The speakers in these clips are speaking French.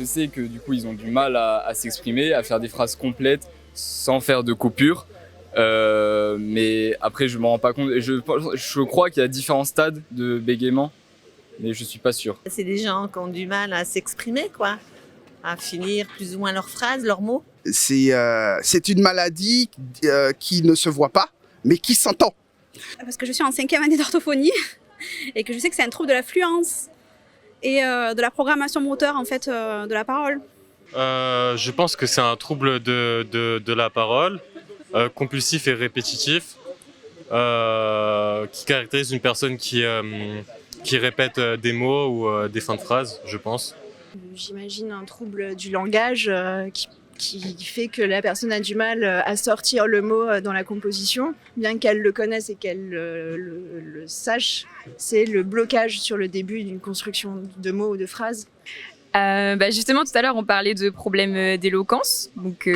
je sais que du coup ils ont du mal à s'exprimer, à faire des phrases complètes sans faire de coupure. Mais après je m'en rends pas compte. Je crois qu'il y a différents stades de bégaiement, mais je suis pas sûr. C'est des gens qui ont du mal à s'exprimer, quoi, à finir plus ou moins leurs phrases, leurs mots. C'est une maladie qui ne se voit pas, mais qui s'entend. Parce que je suis en 5e année d'orthophonie et que je sais que c'est un trouble de la fluence et de la programmation moteur en fait de la parole. Je pense que c'est un trouble de la parole, compulsif et répétitif, qui caractérise une personne qui répète des mots ou des fins de phrases, je pense. J'imagine un trouble du langage qui fait que la personne a du mal à sortir le mot dans la composition, bien qu'elle le connaisse et qu'elle le sache. C'est le blocage sur le début d'une construction de mots ou de phrases. Justement, tout à l'heure, on parlait de problèmes d'éloquence. Donc,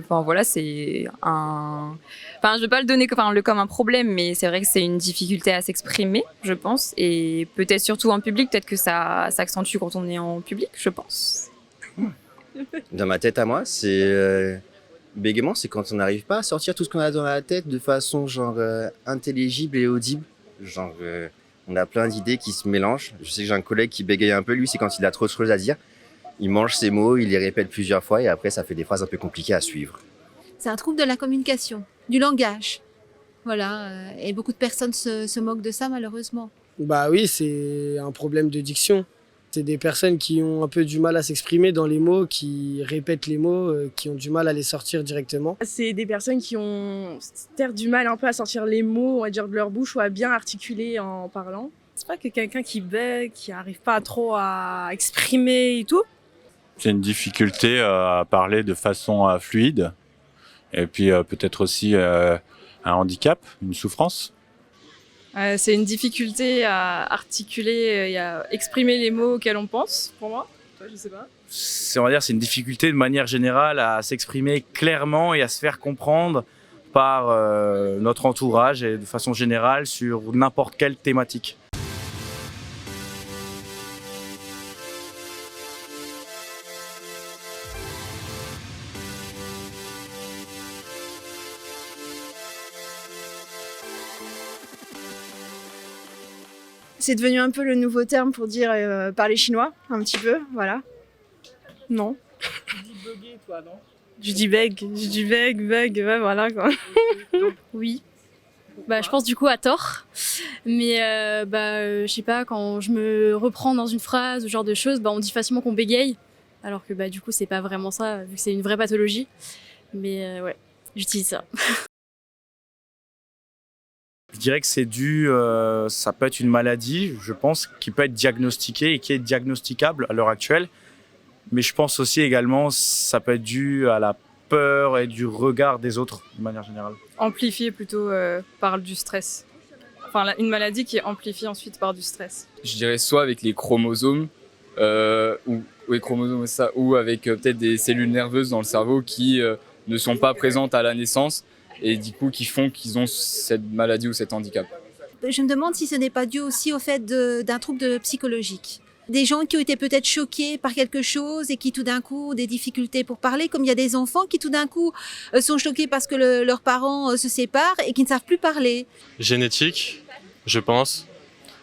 voilà, c'est un... je ne vais pas le donner comme un problème, mais c'est vrai que c'est une difficulté à s'exprimer, je pense. Et peut-être surtout en public, peut-être que ça s'accentue quand on est en public, je pense. Dans ma tête à moi, c'est bégaiement, c'est quand on n'arrive pas à sortir tout ce qu'on a dans la tête de façon intelligible et audible. On a plein d'idées qui se mélangent. Je sais que j'ai un collègue qui bégaye un peu, lui, c'est quand il a trop de choses à dire. Il mange ses mots, il les répète plusieurs fois et après ça fait des phrases un peu compliquées à suivre. C'est un trouble de la communication, du langage. Voilà, et beaucoup de personnes se moquent de ça malheureusement. Bah oui, c'est un problème de diction. C'est des personnes qui ont un peu du mal à s'exprimer dans les mots, qui répètent les mots, qui ont du mal à les sortir directement. C'est des personnes qui ont du mal un peu à sortir les mots, on va dire, de leur bouche ou à bien articuler en parlant. C'est pas que quelqu'un qui bègue, qui n'arrive pas trop à exprimer et tout. C'est une difficulté à parler de façon fluide. Et puis peut-être aussi un handicap, une souffrance. C'est une difficulté à articuler et à exprimer les mots auxquels on pense, pour moi. Toi, je sais pas. On va dire, c'est une difficulté de manière générale à s'exprimer clairement et à se faire comprendre par notre entourage et de façon générale sur n'importe quelle thématique. C'est devenu un peu le nouveau terme pour dire parler chinois, un petit peu, voilà. Non. Tu dis bugger, toi, non? Je dis beg, ouais, voilà quoi. Oui. Je pense du coup à tort. Mais je sais pas, quand je me reprends dans une phrase, ce genre de choses, on dit facilement qu'on bégaye. Alors que du coup, c'est pas vraiment ça, vu que c'est une vraie pathologie. Mais ouais, j'utilise ça. Je dirais que c'est dû, ça peut être une maladie, je pense, qui peut être diagnostiquée et qui est diagnosticable à l'heure actuelle. Mais je pense aussi également ça peut être dû à la peur et du regard des autres, de manière générale. Amplifié plutôt par du stress. Une maladie qui est amplifiée ensuite par du stress. Je dirais soit avec les chromosomes, ou avec peut-être des cellules nerveuses dans le cerveau qui ne sont pas présentes à la naissance et du coup qui font qu'ils ont cette maladie ou cet handicap. Je me demande si ce n'est pas dû aussi au fait d'un trouble psychologique. Des gens qui ont été peut-être choqués par quelque chose et qui tout d'un coup ont des difficultés pour parler, comme il y a des enfants qui tout d'un coup sont choqués parce que leurs parents se séparent et qui ne savent plus parler. Génétique, je pense.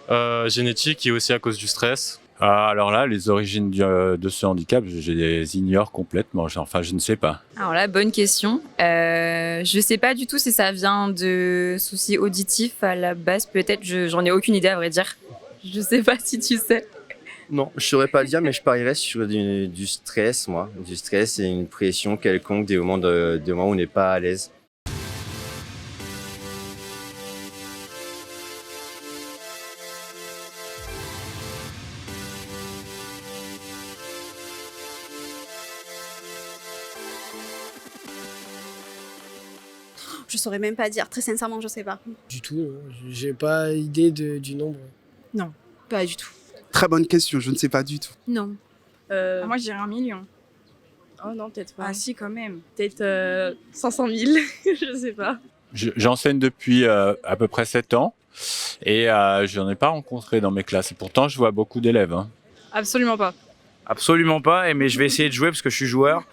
Génétique et aussi à cause du stress. Alors là, les origines de ce handicap, je les ignore complètement. Je ne sais pas. Alors là, bonne question. Je ne sais pas du tout si ça vient de soucis auditifs à la base. Peut-être, j'en ai aucune idée à vrai dire. Je ne sais pas si tu sais. Non, je saurais pas le dire, mais je parierais sur du stress, moi. Du stress et une pression quelconque des moments où on n'est pas à l'aise. Je saurais même pas dire, très sincèrement, je sais pas. Du tout, j'ai pas idée du nombre. Non, pas du tout. Très bonne question, je ne sais pas du tout. Non. Moi, je dirais 1 million. Oh non, peut-être pas. Ah si, quand même. Peut-être 500 000, je sais pas. J'enseigne depuis à peu près 7 ans et je n'en ai pas rencontré dans mes classes. Et pourtant, je vois beaucoup d'élèves. Absolument pas. Absolument pas, mais je vais essayer de jouer parce que je suis joueur.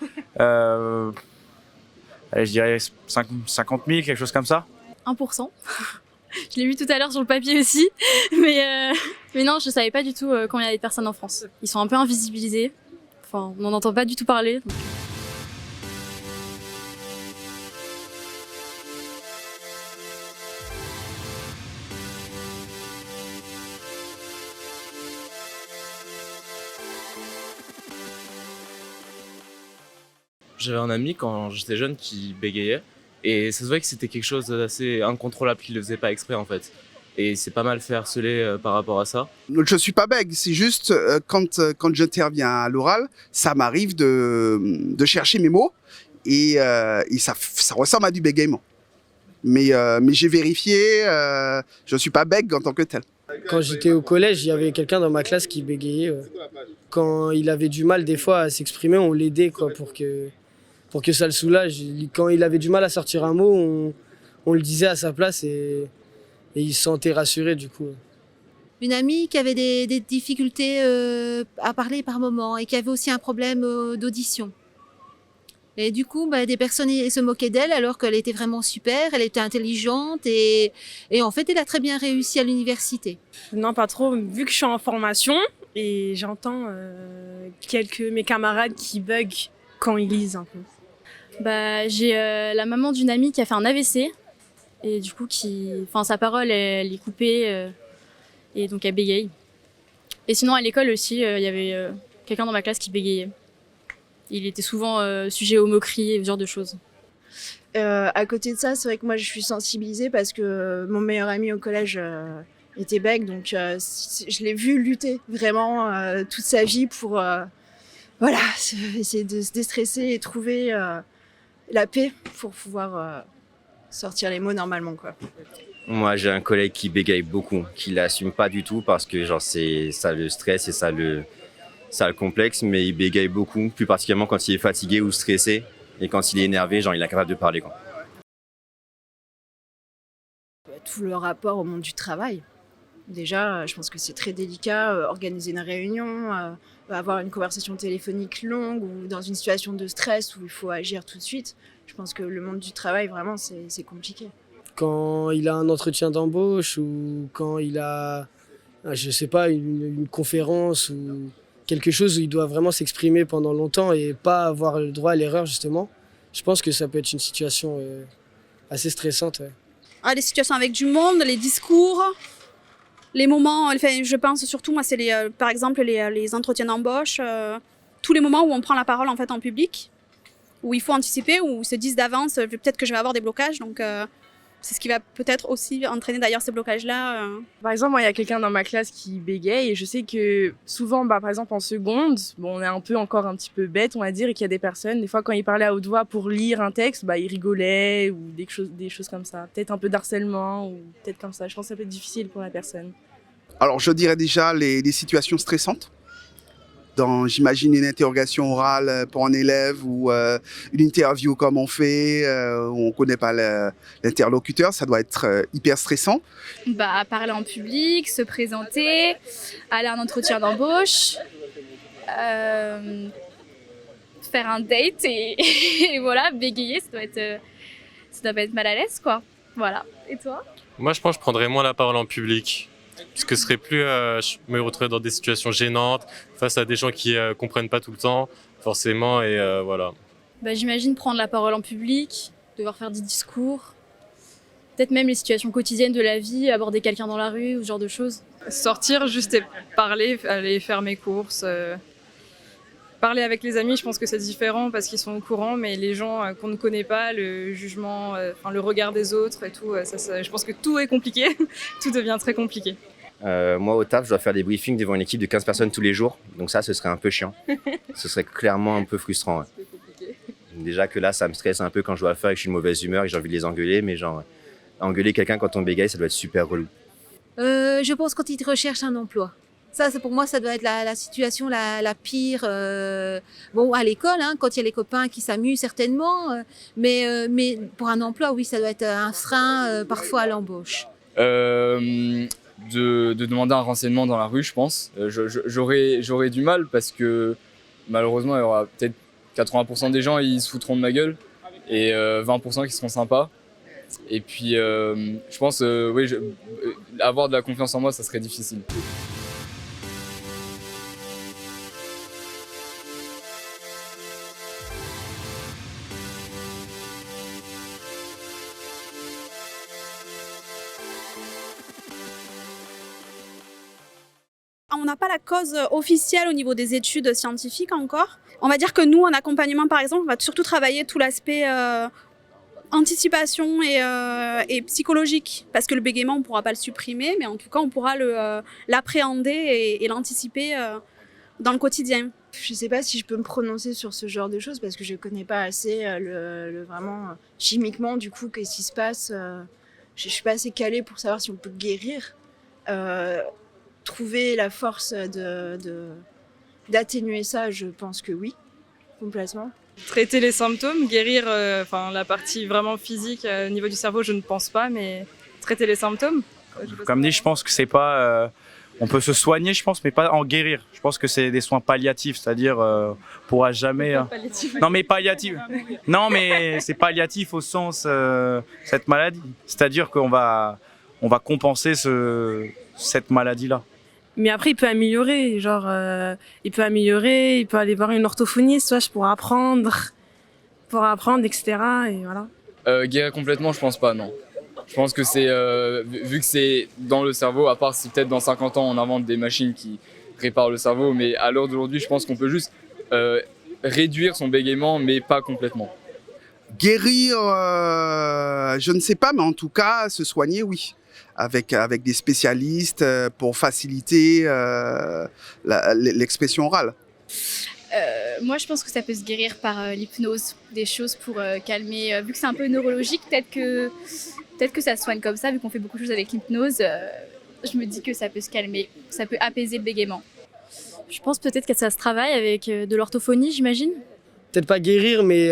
Allez, je dirais 50 000, quelque chose comme ça. 1%. Je l'ai vu tout à l'heure sur le papier aussi. Mais non, je savais pas du tout combien il y avait de personnes en France. Ils sont un peu invisibilisés. Enfin, on n'en entend pas du tout parler. Donc. J'avais un ami quand j'étais jeune qui bégayait et ça se voyait que c'était quelque chose d'assez incontrôlable, qu'il le faisait pas exprès en fait. Et c'est pas mal fait harceler par rapport à ça. Je suis pas bègue, c'est juste quand j'interviens à l'oral, ça m'arrive de chercher mes mots et ça ressemble à du bégaiement. Mais j'ai vérifié, je suis pas bègue en tant que tel. Quand j'étais au collège, il y avait quelqu'un dans ma classe qui bégayait. Quand il avait du mal des fois à s'exprimer, on l'aidait quoi, pour que ça le soulage. Quand il avait du mal à sortir un mot, on le disait à sa place et il se sentait rassuré du coup. Une amie qui avait des difficultés à parler par moment et qui avait aussi un problème d'audition. Et du coup, des personnes se moquaient d'elle alors qu'elle était vraiment super, elle était intelligente et en fait, elle a très bien réussi à l'université. Non, pas trop, vu que je suis en formation et j'entends mes camarades qui bug quand ils lisent un peu. J'ai la maman d'une amie qui a fait un AVC et du coup, sa parole elle est coupée et donc elle bégaye. Et sinon, à l'école aussi, il y avait quelqu'un dans ma classe qui bégayait. Il était souvent sujet aux moqueries et ce genre de choses. À côté de ça, c'est vrai que moi je suis sensibilisée parce que mon meilleur ami au collège était bègue, donc je l'ai vu lutter vraiment toute sa vie pour essayer de se déstresser et trouver la paix pour pouvoir sortir les mots normalement, quoi. Moi, j'ai un collègue qui bégaye beaucoup, qui l'assume pas du tout parce que ça le stress et ça le complexe, mais il bégaye beaucoup, plus particulièrement quand il est fatigué ou stressé et quand il est énervé, il est incapable de parler, quoi. Tout le rapport au monde du travail. Déjà, je pense que c'est très délicat, organiser une réunion, avoir une conversation téléphonique longue ou dans une situation de stress où il faut agir tout de suite. Je pense que le monde du travail, vraiment, c'est compliqué. Quand il a un entretien d'embauche ou quand il a, je sais pas, une conférence ou quelque chose où il doit vraiment s'exprimer pendant longtemps et pas avoir le droit à l'erreur, justement, je pense que ça peut être une situation assez stressante. Ouais. Les situations avec du monde, les discours, les moments, je pense surtout, moi, c'est par exemple les entretiens d'embauche, tous les moments où on prend la parole en fait en public, où il faut anticiper, où ils se disent d'avance, peut-être que je vais avoir des blocages, donc c'est ce qui va peut-être aussi entraîner d'ailleurs ces blocages-là. Par exemple, moi, il y a quelqu'un dans ma classe qui bégaye et je sais que souvent, par exemple en seconde, on est encore un petit peu bête, on va dire, et qu'il y a des personnes, des fois quand ils parlaient à haute voix pour lire un texte, ils rigolaient ou des choses comme ça. Peut-être un peu d'harcèlement ou peut-être comme ça. Je pense que ça peut être difficile pour la personne. Alors je dirais déjà les situations stressantes. J'imagine une interrogation orale pour un élève ou une interview comme on fait, où on ne connaît pas l'interlocuteur, ça doit être hyper stressant. Parler en public, se présenter, aller à un entretien d'embauche, faire un date et voilà, bégayer, ça doit pas être mal à l'aise, quoi. Voilà. Et toi ? Moi, je pense que je prendrais moins la parole en public. Parce que ce serait plus je me retrouver dans des situations gênantes face à des gens qui comprennent pas tout le temps forcément et voilà. J'imagine prendre la parole en public, devoir faire des discours, peut-être même les situations quotidiennes de la vie, aborder quelqu'un dans la rue ou ce genre de choses. Sortir juste et parler, aller faire mes courses, parler avec les amis, je pense que c'est différent parce qu'ils sont au courant, mais les gens qu'on ne connaît pas, le jugement, le regard des autres et tout, je pense que tout est compliqué, tout devient très compliqué. Moi, au taf, je dois faire des briefings devant une équipe de 15 personnes tous les jours, donc ça, ce serait un peu chiant. Ce serait clairement un peu frustrant. Ouais. Déjà que là, ça me stresse un peu quand je dois le faire et que je suis de mauvaise humeur et j'ai envie de les engueuler, mais engueuler quelqu'un quand on bégaye, ça doit être super relou. Je pense quand ils recherchent un emploi. Ça, pour moi, ça doit être la situation la pire. À l'école, quand il y a les copains qui s'amusent, certainement. Mais pour un emploi, oui, ça doit être un frein parfois à l'embauche. de demander un renseignement dans la rue, je pense. J'aurais du mal parce que malheureusement, il y aura peut-être 80% des gens, ils se foutront de ma gueule et 20% qui seront sympas. Et puis, je pense, oui, avoir de la confiance en moi, ça serait difficile. On n'a pas la cause officielle au niveau des études scientifiques encore. On va dire que nous, en accompagnement par exemple, on va surtout travailler tout l'aspect anticipation et psychologique. Parce que le bégaiement, on ne pourra pas le supprimer, mais en tout cas, on pourra l'appréhender et l'anticiper dans le quotidien. Je ne sais pas si je peux me prononcer sur ce genre de choses parce que je ne connais pas assez vraiment chimiquement du coup qu'est-ce qui se passe. Je ne suis pas assez calée pour savoir si on peut guérir. Trouver la force d'atténuer ça, je pense que oui, complètement. Traiter les symptômes, guérir la partie vraiment physique au niveau du cerveau, je ne pense pas, mais traiter les symptômes. Comme dit, je pense que c'est pas... on peut se soigner, je pense, mais pas en guérir. Je pense que c'est des soins palliatifs, c'est-à-dire on pourra jamais... Non mais palliatif. Non mais c'est palliatif au sens cette maladie. C'est-à-dire qu'on va compenser cette maladie-là. Mais après, il peut améliorer, il peut aller voir une orthophoniste, pour apprendre, etc. Et voilà. Guérir complètement, je pense pas, non. Je pense que c'est, vu que c'est dans le cerveau, à part si peut-être dans 50 ans on invente des machines qui réparent le cerveau, mais à l'heure d'aujourd'hui, je pense qu'on peut juste réduire son bégaiement, mais pas complètement. Guérir, je ne sais pas, mais en tout cas, se soigner, oui. Avec des spécialistes pour faciliter l'expression orale. Moi, je pense que ça peut se guérir par l'hypnose, des choses pour calmer. Vu que c'est un peu neurologique, peut-être que ça se soigne comme ça, vu qu'on fait beaucoup de choses avec l'hypnose. Je me dis que ça peut se calmer, ça peut apaiser le bégaiement. Je pense peut-être que ça se travaille avec de l'orthophonie, j'imagine. Peut-être pas guérir, mais il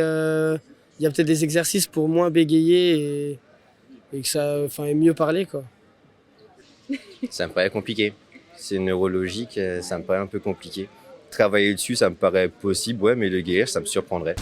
y a peut-être des exercices pour moins bégayer et que ça, et mieux parler, quoi. Ça me paraît compliqué. C'est neurologique, ça me paraît un peu compliqué. Travailler dessus, ça me paraît possible, ouais, mais le guérir, ça me surprendrait.